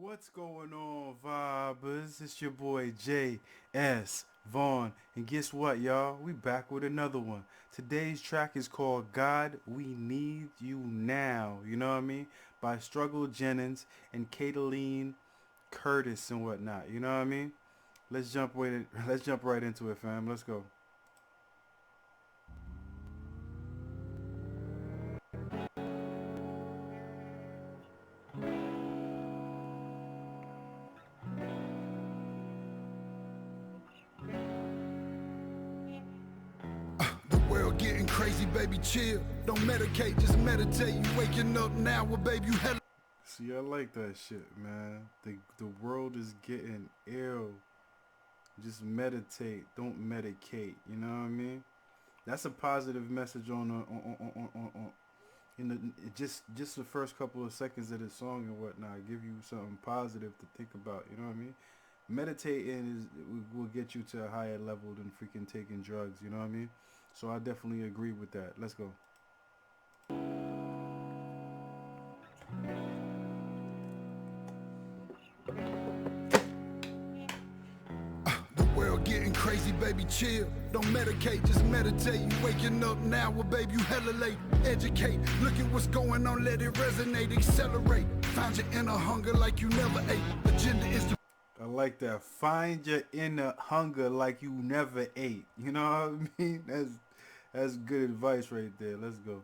What's going on, vibers? It's your boy J.S. Vaughn. And guess what, y'all? We back with another one. Today's track is called God, We Need You Now. You know what I mean? By Struggle Jennings and Caitlynne Curtis and whatnot. You know what I mean? Let's jump right into it, fam. Let's go. The world getting crazy, baby, chill. Don't medicate, just meditate. You waking up now, well, baby, you hella. See, I like that shit, man. The world is getting ill. Just meditate, don't medicate. You know what I mean? That's a positive message on in the just the first couple of seconds of the song and whatnot. Give you something positive to think about. You know what I mean? Meditating will get you to a higher level than freaking taking drugs. You know what I mean? So I definitely agree with that. Let's go. The world getting crazy, baby, chill. Don't medicate, just meditate. You waking up now, well, baby, you hella late. Educate, look at what's going on, let it resonate, accelerate. Find your inner hunger like you never ate. Agenda is to I like that. Find your inner hunger like you never ate. You know what I mean? That's good advice right there. Let's go.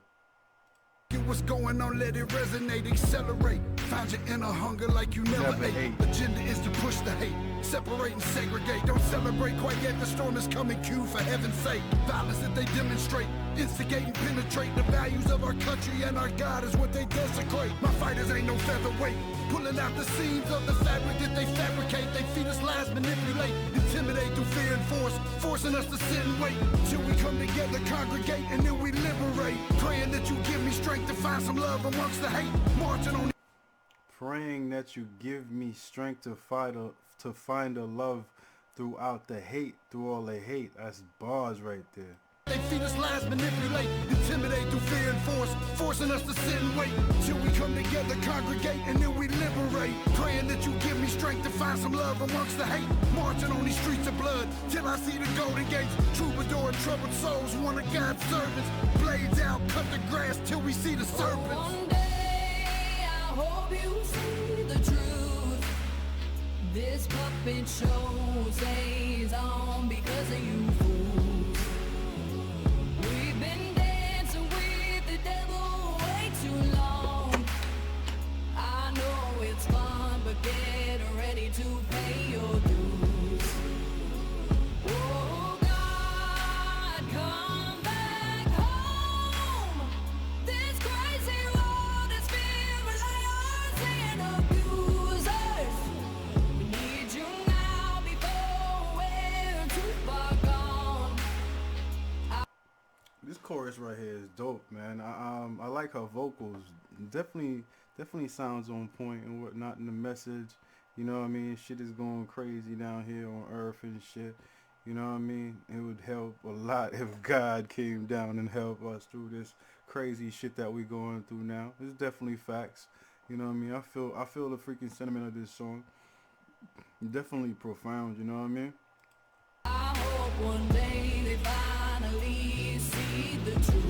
get what's going on, let it resonate, accelerate. Find your inner hunger like you never ate. Agenda is to push the hate, separate and segregate. Don't celebrate quite yet, the storm is coming, Q, for heaven's sake. Violence that they demonstrate, instigate and penetrate. The values of our country and our God is what they desecrate. My fighters ain't no featherweight, pulling out the seams of the fabric that they fabricate. They feed us lies, manipulate, intimidate through fear and force, forcing us to sit and wait till we come together, congregate, and then we liberate. Praying that you give me strength to find some love amongst the hate. Marching on. Praying that you give me strength to find a love throughout the hate, through all the hate. That's bars right there. They feed us lies, manipulate, intimidate through fear and force, forcing us to sit and wait till we come together, congregate, and then we liberate. Praying that you give me strength to find some love amongst the hate. Marching on these streets of blood till I see the golden gates. Troubadour and troubled souls, one of God's servants. Blades out, cut the grass till we see the serpents. One day I hope you see the truth. This puppet show stays on because of you fools. We've been dancing with the devil way too long. I know it's fun, but get ready to pay your dues. Oh God, come back home. This crazy world is filled with liars and abusers. We need you now before we're too far gone. This chorus right here is dope, man. I like her vocals. Definitely sounds on point and whatnot in the message. You know what I mean? Shit is going crazy down here on earth and shit. You know what I mean? It would help a lot if God came down and helped us through this crazy shit that we going through now. It's definitely facts. You know what I mean? I feel the freaking sentiment of this song. Definitely profound, you know what I mean? I hope one day they finally see the truth.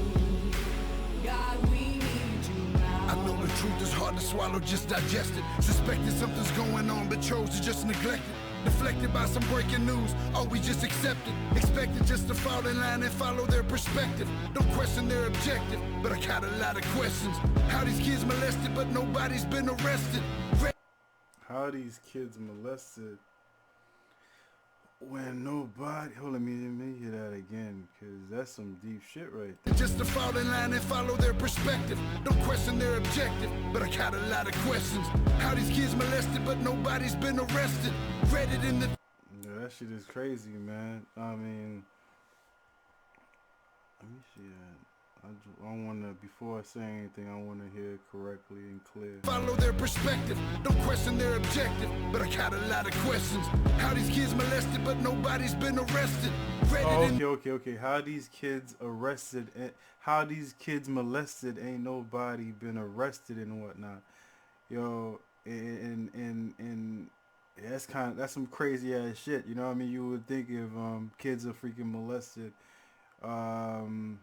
God, we need you now. I know the truth is hard to swallow, just digest it. Suspected something's going on, but chose to just neglect it. Deflected by some breaking news, or we just accept it. Expected just to fall in line and follow their perspective. Don't question their objective, but I got a lot of questions. How these kids molested, but nobody's been arrested. How these kids molested when nobody... Hold on, let me hear that again, because that's some deep shit right there. Just to fall in line and follow their perspective. Don't question their objective, but I got a lot of questions. How these kids molested, but nobody's been arrested. Read it in the... Yeah, that shit is crazy, man. I mean, let me see that. I want to, before I say anything, I want to hear it correctly and clear. Follow their perspective, don't question their objective, but I got a lot of questions. How these kids molested, but nobody's been arrested. Read Oh, it in... okay. How these kids arrested and how these kids molested, ain't nobody been arrested and whatnot. Yo, and yeah, that's some crazy ass shit. You know what I mean? You would think if kids are freaking molested, um,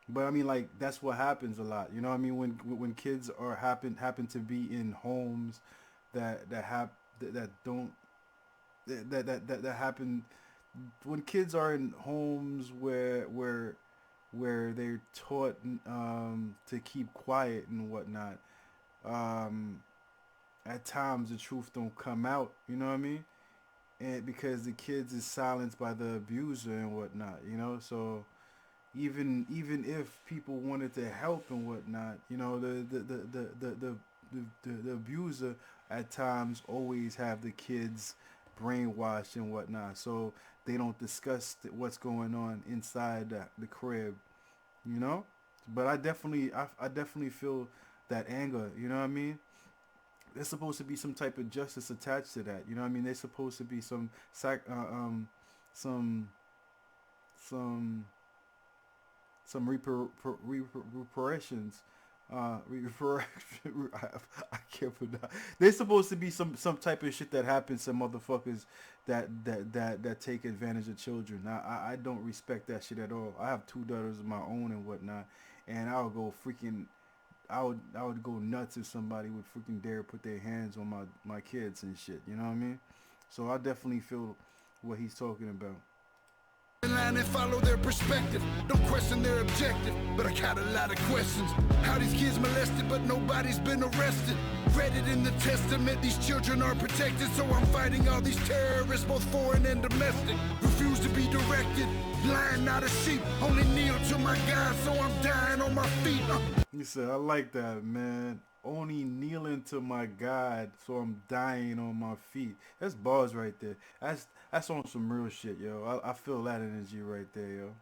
but I mean like that's what happens a lot. You know what I mean? When kids are happen to be in homes that don't that happen when kids are in homes where they're taught to keep quiet and whatnot. Um, at times the truth don't come out. You know what I mean? And because the kids is silenced by the abuser and whatnot. You know, so even if people wanted to help and whatnot, you know, the abuser at times always have the kids brainwashed and whatnot. So they don't discuss what's going on inside the crib, you know. But I definitely feel that anger. You know what I mean? There's supposed to be some type of justice attached to that. You know what I mean? There's supposed to be some some reparations. I can't put that. There's supposed to be some type of shit that happens to motherfuckers that take advantage of children. I don't respect that shit at all. I have two daughters of my own and whatnot, and I would go nuts if somebody would freaking dare put their hands on my kids and shit. You know what I mean? So I definitely feel what he's talking about. Line and follow their perspective. Don't question their objective, but I got a lot of questions. How these kids molested, but nobody's been arrested. Read it in the testament, these children are protected. So I'm fighting all these terrorists, both foreign and domestic. Refuse to be directed, blind, not a sheep. Only kneel to my God, so I'm dying on my feet. He said, I like that, man. Only kneeling to my God, so I'm dying on my feet. That's bars right there. That's on some real shit, yo. I feel that energy right there, yo.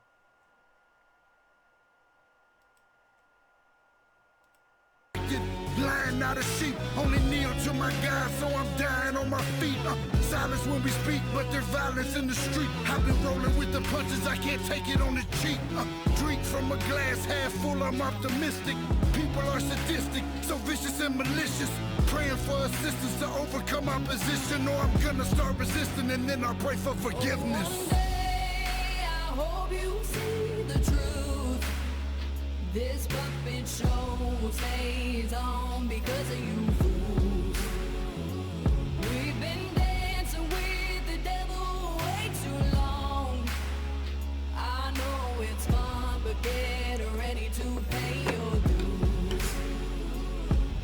Blind, not a sheep, only kneel to my God, so I'm dying on my feet. Silence when we speak, but there's violence in the street. I've been rolling with the punches, I can't take it on the cheek. Drink from a glass half full, I'm optimistic. People are sadistic, so vicious and malicious. Praying for assistance to overcome opposition, or I'm gonna start resisting, and then I'll pray for forgiveness. One day I hope you see the truth. This puppet show stays on because of you fools. We've been dancing with the devil way too long. I know it's fun, but get ready to pay your dues.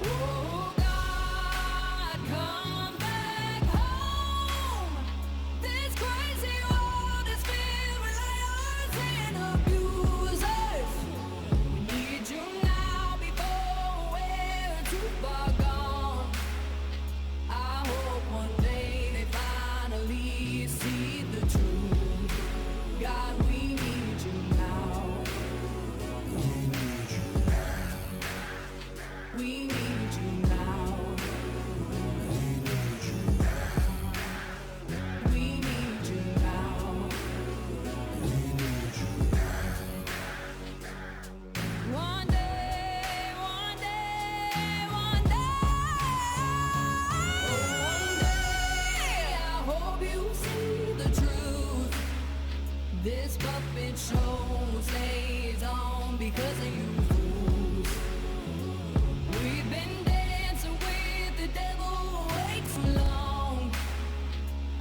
Oh God, come back home. This crazy world is filled with liars and abusers. We need you now before we're too far gone. I hope one day they finally see the truth. God, we need you now. We need you now. We need you now. One day, one day, one day, I hope you see the truth. This puppet show stays on because of you fools. We've been dancing with the devil way too long.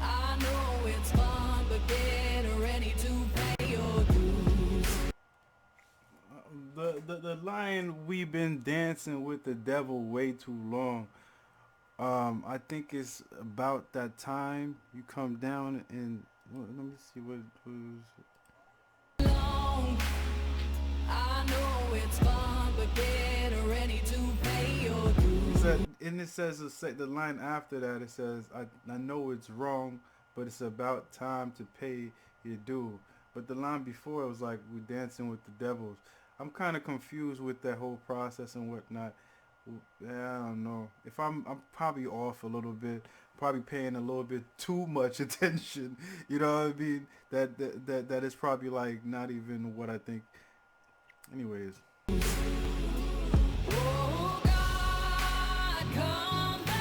I know it's fun, but get ready to pay your dues. The line "We've been dancing with the devil way too long." I think it's about that time you come down and let me see what who's. Long. I know it's fun, but get ready to pay your dues. And it says the line after that. It says, "I know it's wrong, but it's about time to pay your due." But the line before it was like, "We're dancing with the devils." I'm kind of confused with that whole process and whatnot. Yeah, I don't know. If I'm probably off a little bit. Probably paying a little bit too much attention. You know what I mean? That is probably like not even what I think. Anyways. Oh God, come back.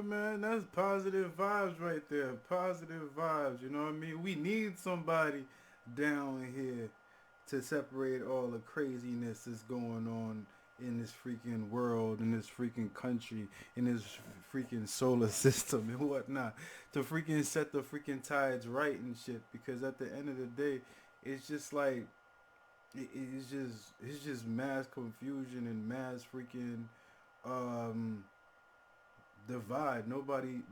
man, that's positive vibes right there. Positive vibes, you know what I mean? We need somebody down here to separate all the craziness that's going on in this freaking world, in this freaking country, in this freaking solar system and whatnot. To freaking set the freaking tides right and shit. Because at the end of the day, it's just like it's just mass confusion and mass freaking um divide. Nobody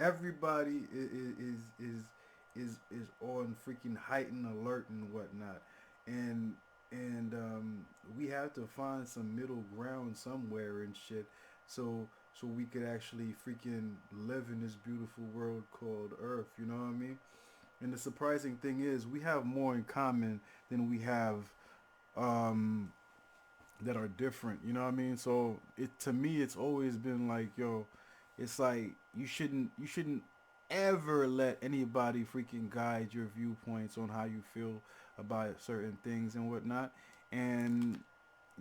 everybody is on freaking heightened alert and whatnot. And we have to find some middle ground somewhere and shit. So we could actually freaking live in this beautiful world called Earth, you know what I mean? And the surprising thing is we have more in common than we have um that are different. You know what I mean? So it to me, it's always been like, yo, it's like you shouldn't ever let anybody freaking guide your viewpoints on how you feel about certain things and whatnot. And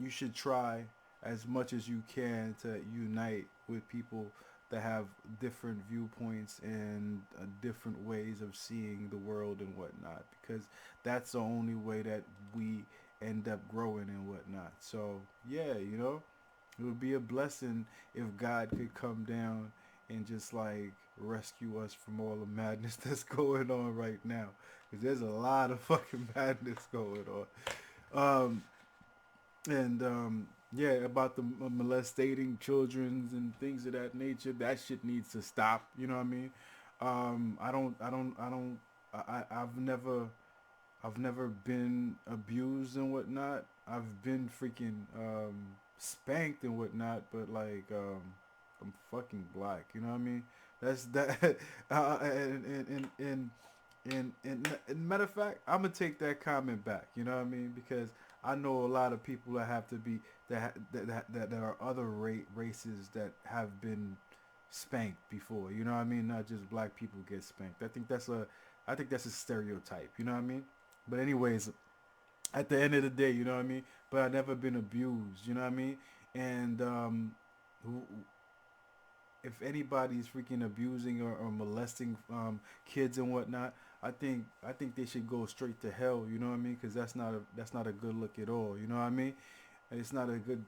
you should try as much as you can to unite with people that have different viewpoints and different ways of seeing the world and whatnot, because that's the only way that we end up growing and whatnot. So yeah, it would be a blessing if God could come down and just like rescue us from all the madness that's going on right now, because there's a lot of fucking madness going on. And yeah, about the molestating children and things of that nature, that shit needs to stop. You know what I mean? I've never been abused and whatnot. I've been freaking spanked and whatnot, but like I'm fucking black. You know what I mean? That's that. And matter of fact, I'm gonna take that comment back. You know what I mean? Because I know a lot of people that have to be that are other races that have been spanked before. You know what I mean? Not just black people get spanked. I think that's a stereotype. You know what I mean? But anyways, at the end of the day, you know what I mean? But I've never been abused. You know what I mean? And who, if anybody's freaking abusing or molesting kids and whatnot, I think they should go straight to hell. You know what I mean? Because that's not a good look at all. You know what I mean? And it's not a good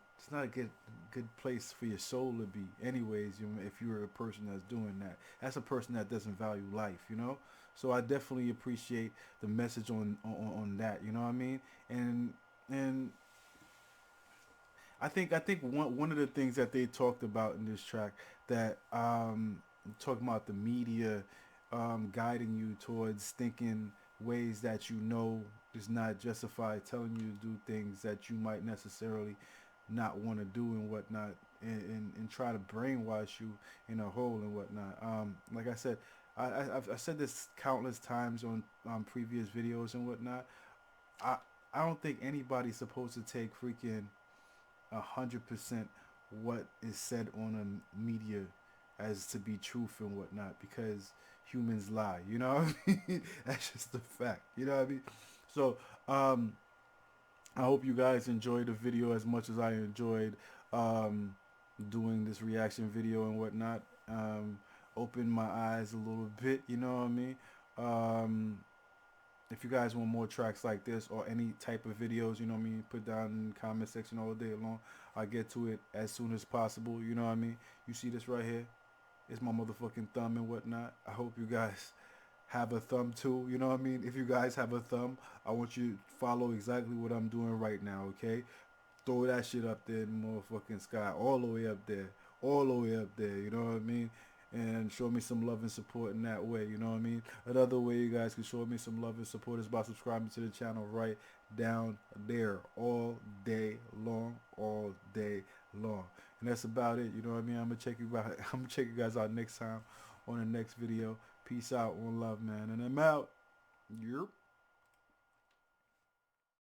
place for your soul to be. Anyways, if you're a person that's doing that, that's a person that doesn't value life. So I definitely appreciate the message on that. You know what I mean? And I think one of the things that they talked about in this track, that talking about the media guiding you towards thinking ways that is not justified, telling you to do things that you might necessarily not want to do and whatnot, and try to brainwash you in a hole and whatnot. Like I said, I've said this countless times on previous videos and whatnot. I don't think anybody's supposed to take freaking 100% what is said on a media as to be truth and whatnot, because humans lie. You know what I mean? That's just the fact. You know what I mean? So I hope you guys enjoyed the video as much as I enjoyed doing this reaction video and whatnot. Opened my eyes a little bit. You know what I mean? If you guys want more tracks like this or any type of videos, you know what I mean, put down in the comment section all day long. I'll get to it as soon as possible. You know what I mean? You see this right here? It's my motherfucking thumb and whatnot. I hope you guys have a thumb too. You know what I mean? If you guys have a thumb, I want you to follow exactly what I'm doing right now, okay? Throw that shit up there in the motherfucking sky. All the way up there. All the way up there. You know what I mean? And show me some love and support in that way, you know what I mean? Another way you guys can show me some love and support is by subscribing to the channel right down there, all day long. And that's about it, you know what I mean? I'm gonna check you guys out next time on the next video. Peace out, one love, man, and I'm out. Yep.